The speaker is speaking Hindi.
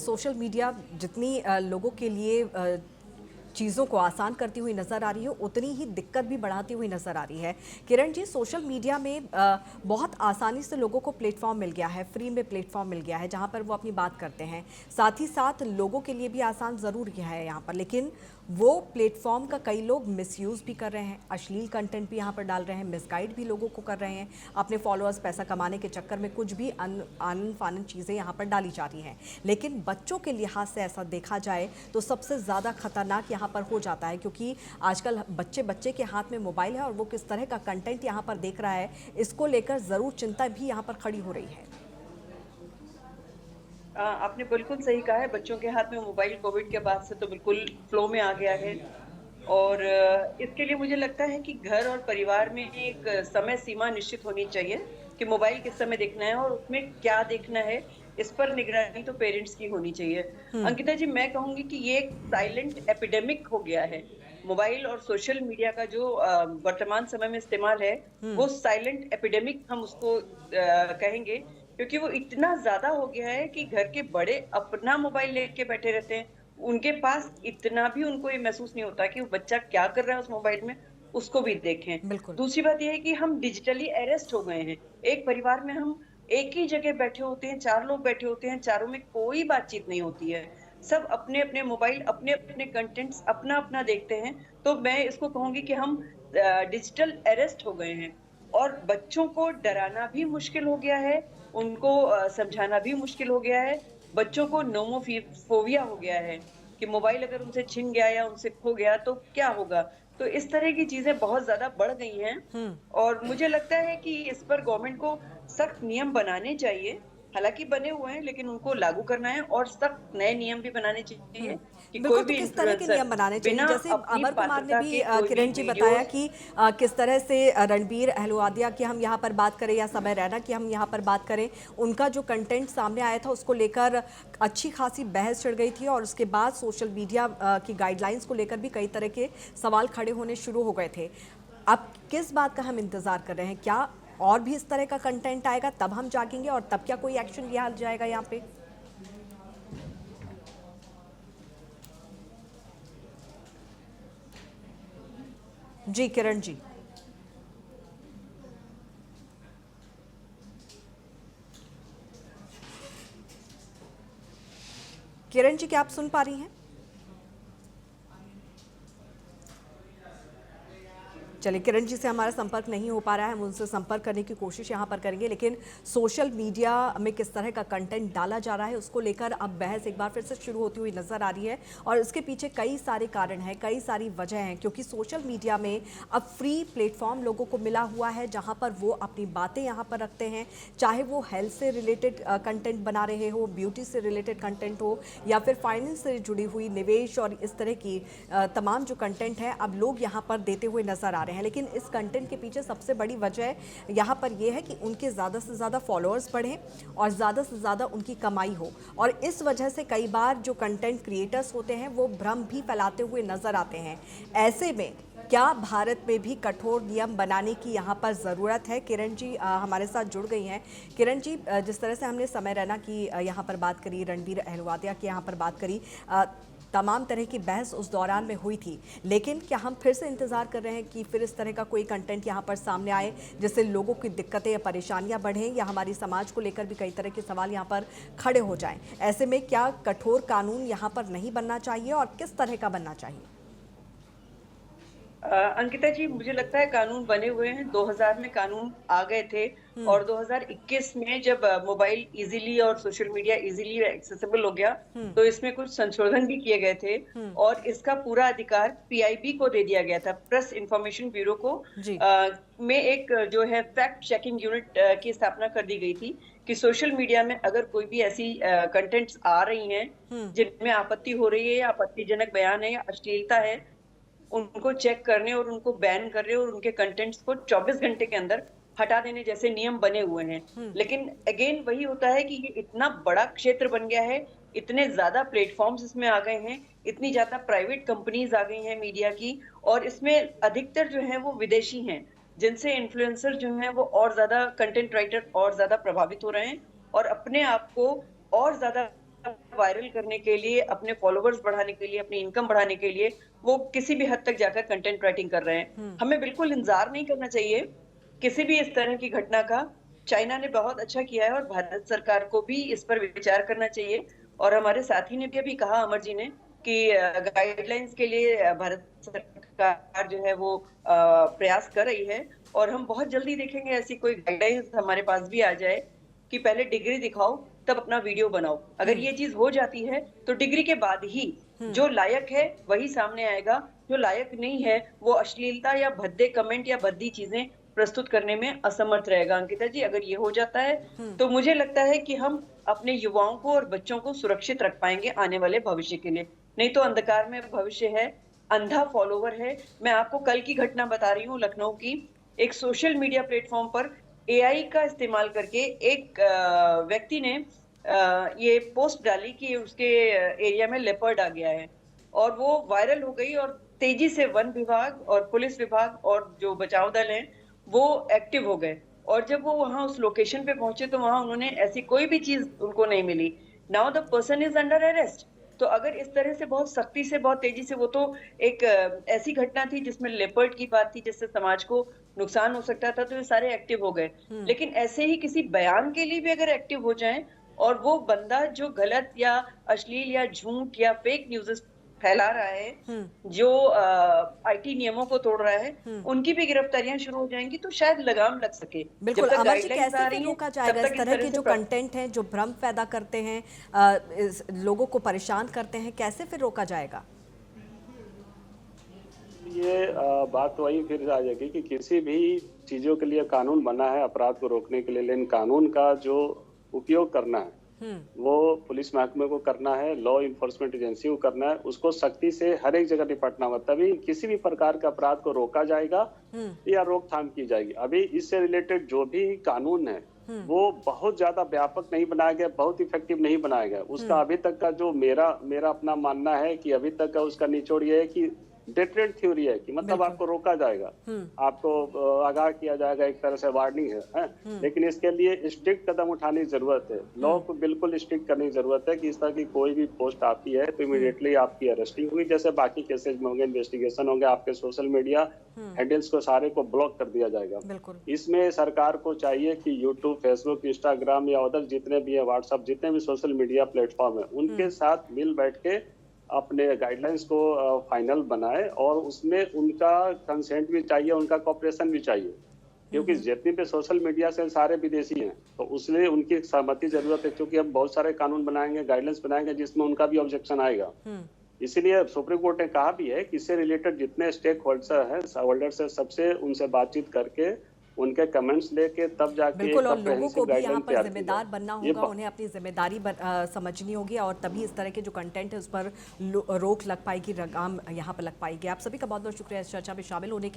सोशल मीडिया जितनी लोगों के लिए चीज़ों को आसान करती हुई नज़र आ रही है, उतनी ही दिक्कत भी बढ़ाती हुई नज़र आ रही है। किरण जी, सोशल मीडिया में बहुत आसानी से लोगों को प्लेटफॉर्म मिल गया है, फ्री में प्लेटफॉर्म मिल गया है जहां पर वो अपनी बात करते हैं। साथ ही साथ लोगों के लिए भी आसान ज़रूर किया है यहाँ पर, लेकिन वो प्लेटफॉर्म का कई लोग मिसयूज़ भी कर रहे हैं, अश्लील कंटेंट भी यहाँ पर डाल रहे हैं, मिसगाइड भी लोगों को कर रहे हैं। अपने फॉलोअर्स, पैसा कमाने के चक्कर में कुछ भी आनन फानन चीज़ें यहाँ पर डाली जा रही हैं। लेकिन बच्चों के लिहाज से ऐसा देखा जाए तो सबसे ज़्यादा खतरनाक यहाँ पर हो जाता है, क्योंकि आजकल बच्चे बच्चे के हाथ में मोबाइल है और वो किस तरह का कंटेंट यहाँ पर देख रहा है, इसको लेकर ज़रूर चिंता भी यहाँ पर खड़ी हो रही है। आपने बिल्कुल सही कहा है। बच्चों के हाथ में मोबाइल कोविड के बाद से तो बिल्कुल फ्लो में आ गया है। और इसके लिए मुझे लगता है कि घर और परिवार में एक समय सीमा निश्चित होनी चाहिए कि मोबाइल किस समय देखना है और उसमें क्या देखना है। इस पर निगरानी तो पेरेंट्स की होनी चाहिए। अंकिता जी, मैं कहूंगी कि ये एक साइलेंट एपिडेमिक हो गया है। मोबाइल और सोशल मीडिया का जो वर्तमान समय में इस्तेमाल है, वो साइलेंट एपिडेमिक हम उसको कहेंगे, क्योंकि वो इतना ज्यादा हो गया है कि घर के बड़े अपना मोबाइल लेके बैठे रहते हैं। उनके पास इतना भी उनको ये महसूस नहीं होता कि वो बच्चा क्या कर रहा है उस मोबाइल में, उसको भी देखें। बिल्कुल। दूसरी बात यह है कि हम डिजिटली अरेस्ट हो गए हैं। एक परिवार में हम एक ही जगह बैठे होते हैं, 4 लोग बैठे होते हैं, चारों में कोई बातचीत नहीं होती है। सब अपने अपने मोबाइल, अपने अपने कंटेंट्स अपना अपना देखते हैं। तो मैं इसको कहूंगी कि हम डिजिटल अरेस्ट हो गए हैं। और बच्चों को डराना भी मुश्किल हो गया है, उनको समझाना भी मुश्किल हो गया है। बच्चों को नोमोफोबिया हो गया है कि मोबाइल अगर उनसे छिन गया या उनसे खो गया तो क्या होगा। तो इस तरह की चीजें बहुत ज्यादा बढ़ गई हैं। और मुझे लगता है कि इस पर गवर्नमेंट को सख्त नियम बनाने चाहिए। हालांकि बने हुए हैं, लेकिन उनको लागू करना है और सख्त नए नियम भी बनाने चाहिए कि कोई बिल्कुल, तो भी किस तरह के इन्फ्लुएंसर नियम बनाने चाहिए? बिना जैसे अपनी अमर कुमार ने पात्रता भी के कोई भी किरण जी बताया वीडियोस। कि किस तरह से रणबीर अहलुवालिया की हम यहाँ पर बात करें या समय रैना की हम यहाँ पर बात करें, उनका जो कंटेंट सामने आया था उसको लेकर अच्छी खासी बहस छिड़ गई थी और उसके बाद सोशल मीडिया की गाइडलाइंस को लेकर भी कई तरह के सवाल खड़े होने शुरू हो गए थे। अब किस बात का हम इंतजार कर रहे हैं? क्या और भी इस तरह का कंटेंट आएगा तब हम जागेंगे और तब क्या कोई एक्शन लिया जाएगा यहाँ पे? जी किरण जी। किरण जी, क्या आप सुन पा रही हैं? चलिए, किरण जी से हमारा संपर्क नहीं हो पा रहा है, हम उनसे संपर्क करने की कोशिश यहाँ पर करेंगे। लेकिन सोशल मीडिया में किस तरह का कंटेंट डाला जा रहा है उसको लेकर अब बहस एक बार फिर से शुरू होती हुई नजर आ रही है और इसके पीछे कई सारे कारण हैं, कई सारी वजह हैं, क्योंकि सोशल मीडिया में अब फ्री प्लेटफॉर्म लोगों को मिला हुआ है जहाँ पर वो अपनी बातें यहाँ पर रखते हैं, चाहे वो हेल्थ से रिलेटेड कंटेंट बना रहे हो, ब्यूटी से रिलेटेड कंटेंट हो या फिर फाइनेंस से जुड़ी हुई निवेश और इस तरह की तमाम जो कंटेंट है अब लोग यहाँ पर देते हुए नजर आ रहे हैं। लेकिन इस कंटेंट के पीछे सबसे बड़ी वजह यहाँ पर यह है कि उनके ज़्यादा से ज़्यादा फॉलोअर्स बढ़ें और ज़्यादा से ज़्यादा उनकी कमाई हो, और इस वजह से कई बार जो कंटेंट क्रिएटर्स होते हैं वो भ्रम भी फैलाते हुए नजर आते हैं। ऐसे में क्या भारत में भी कठोर नियम बनाने की यहाँ पर ज़रूरत है? किरण जी हमारे साथ जुड़ गई हैं। किरण जी, जिस तरह से हमने समय रैना की यहाँ पर बात करी, रणबीर अहलुवालिया की यहाँ पर बात करी, तमाम तरह की बहस उस दौरान में हुई थी, लेकिन क्या हम फिर से इंतज़ार कर रहे हैं कि फिर इस तरह का कोई कंटेंट यहाँ पर सामने आए जिससे लोगों की दिक्कतें या परेशानियाँ बढ़ें या हमारी समाज को लेकर भी कई तरह के सवाल यहाँ पर खड़े हो जाएं? ऐसे में क्या कठोर कानून यहाँ पर नहीं बनना चाहिए और किस तरह का बनना चाहिए? अंकिता जी, मुझे लगता है कानून बने हुए हैं। 2000 में कानून आ गए थे और 2021 में जब मोबाइल इजीली और सोशल मीडिया इजीली एक्सेसिबल हो गया, तो इसमें कुछ संशोधन भी किए गए थे और इसका पूरा अधिकार पीआईबी को दे दिया गया था, प्रेस इंफॉर्मेशन ब्यूरो को। जी। में एक जो है फैक्ट चेकिंग यूनिट की स्थापना कर दी गई थी कि सोशल मीडिया में अगर कोई भी ऐसी कंटेंट्स आ रही हैं जिनमें आपत्ति हो रही है या आपत्तिजनक बयान है या अश्लीलता है, उनको चेक करने और उनको बैन करने और उनके कंटेंट्स को 24 घंटे के अंदर हटा देने जैसे नियम बने हुए हैं। लेकिन अगेन वही होता है कि ये इतना बड़ा क्षेत्र बन गया है, इतने ज्यादा प्लेटफॉर्म्स इसमें आ गए हैं, इतनी ज्यादा प्राइवेट कंपनीज आ गई हैं मीडिया की, और इसमें अधिकतर जो है वो विदेशी हैं, जिनसे इन्फ्लुएंसर जो है वो और ज्यादा कंटेंट राइटर और ज्यादा प्रभावित हो रहे हैं और अपने आप को और ज्यादा वायरल करने के लिए, अपने फॉलोवर्स बढ़ाने के लिए, अपनी इनकम बढ़ाने के लिए वो किसी भी हद तक जाकर कंटेंट राइटिंग कर रहे हैं। हमें बिल्कुल इंतज़ार नहीं करना चाहिए किसी भी इस तरह की घटना का। चाइना ने बहुत अच्छा किया है और भारत सरकार को भी इस पर विचार करना चाहिए। और हमारे साथी ने भी अभी कहा, अमर जी ने, कि गाइडलाइंस के लिए भारत सरकार जो है वो प्रयास कर रही है और हम बहुत जल्दी देखेंगे ऐसी कोई गाइडलाइंस हमारे पास भी आ जाए कि पहले डिग्री दिखाओ तब अपना वीडियो बनाओ। अगर ये चीज हो जाती है तो डिग्री के बाद ही जो लायक है वही सामने आएगा, जो लायक नहीं है वो अश्लीलता या भद्दे कमेंट या भद्दी चीजें प्रस्तुत करने में असमर्थ रहेगा। अंकिता जी, अगर ये हो जाता है तो मुझे लगता है कि हम अपने युवाओं को और बच्चों को सुरक्षित रख पाएंगे आने वाले भविष्य के लिए। नहीं तो अंधकार में भविष्य है, अंधा फॉलोवर है। मैं आपको कल की घटना बता रही हूँ लखनऊ की। एक सोशल मीडिया प्लेटफॉर्म पर एआई का इस्तेमाल करके एक व्यक्ति ने ये पोस्ट डाली कि उसके एरिया में लेपर्ड आ गया है और वो वायरल हो गई और तेजी से वन विभाग और पुलिस विभाग और जो बचाव दल हैं वो एक्टिव हो गए। और जब वो वहां उस लोकेशन पे पहुंचे तो वहां उन्होंने ऐसी कोई भी चीज उनको नहीं मिली। Now the person is under arrest. तो अगर इस तरह से बहुत सख्ती से, बहुत तेजी से, वो तो एक ऐसी घटना थी जिसमें लेपर्ड की बात थी जिससे समाज को नुकसान हो सकता था, तो ये सारे एक्टिव हो गए। लेकिन ऐसे ही किसी बयान के लिए भी अगर एक्टिव हो जाएं और वो बंदा जो गलत या अश्लील या झूठ या फेक न्यूज़ फैला रहा है, जो आईटी नियमों को तोड़ रहा है, उनकी भी गिरफ्तारियां शुरू हो जाएंगी तो शायद लगाम लग सके। बिल्कुल। जब तक अमर जी, गाइडलाइंस कैसे आ फिर रही है रोका तब जाएगा तक इस इस तरह तरह के से जो कंटेंट हैं जो भ्रम पैदा करते हैं, लोगों को परेशान करते हैं, कैसे फिर रोका जाएगा? ये बात वही फिर आ जाएगी कि किसी भी चीजों के लिए कानून बना है अपराध को रोकने के लिए, लेकिन कानून का जो उपयोग करना है वो पुलिस महकमे को करना है, लॉ इन्फोर्समेंट एजेंसी को करना है। उसको सख्ती से हर एक जगह निपटना होगा, तभी किसी भी प्रकार का अपराध को रोका जाएगा या रोकथाम की जाएगी। अभी इससे रिलेटेड जो भी कानून है वो बहुत ज्यादा व्यापक नहीं बनाया गया, बहुत इफेक्टिव नहीं बनाया गया। उसका अभी तक का जो मेरा अपना मानना है कि अभी तक का उसका निचोड़ ये है कि डेटरेंट थ्योरी है कि मतलब आपको रोका जाएगा, आपको आगाह किया जाएगा, एक तरह से वार्निंग है? लेकिन इसके लिए स्ट्रिक्ट कदम उठाने की जरूरत है। लॉ को बिल्कुल स्ट्रिक्ट करने की जरूरत है कि इस तरह की कोई भी पोस्ट आती है तो इमीडिएटली आपकी अरेस्टिंग हुई, जैसे बाकी केसेज में होंगे, इन्वेस्टिगेशन होंगे, आपके सोशल मीडिया हैंडल्स को सारे को ब्लॉक कर दिया जाएगा। इसमें सरकार को चाहिए कि यूट्यूब, फेसबुक, इंस्टाग्राम या अदर जितने भी है, व्हाट्सएप, जितने भी सोशल मीडिया प्लेटफॉर्म है, उनके साथ मिल बैठ के अपने गाइडलाइंस को फाइनल बनाए और उसमें उनका कंसेंट भी चाहिए, उनका कोऑपरेशन भी चाहिए, क्योंकि जितने भी सोशल मीडिया से सारे विदेशी हैं तो उसमें उनकी सहमति जरूरत है, क्योंकि अब बहुत सारे कानून बनाएंगे, गाइडलाइंस बनाएंगे जिसमें उनका भी ऑब्जेक्शन आएगा। इसीलिए सुप्रीम कोर्ट ने कहा भी है कि इससे रिलेटेड जितने स्टेक होल्डर्स है सबसे उनसे बातचीत करके उनके कमेंट्स लेके तब जाके बिल्कुल। और लोगों को भी यहाँ पर जिम्मेदार बनना होगा, ये उन्हें अपनी जिम्मेदारी समझनी होगी और तभी इस तरह के जो कंटेंट है उस पर रोक लग पाएगी, लगाम यहाँ पर लग पाएगी। आप सभी का बहुत बहुत शुक्रिया इस चर्चा में शामिल होने के लिए।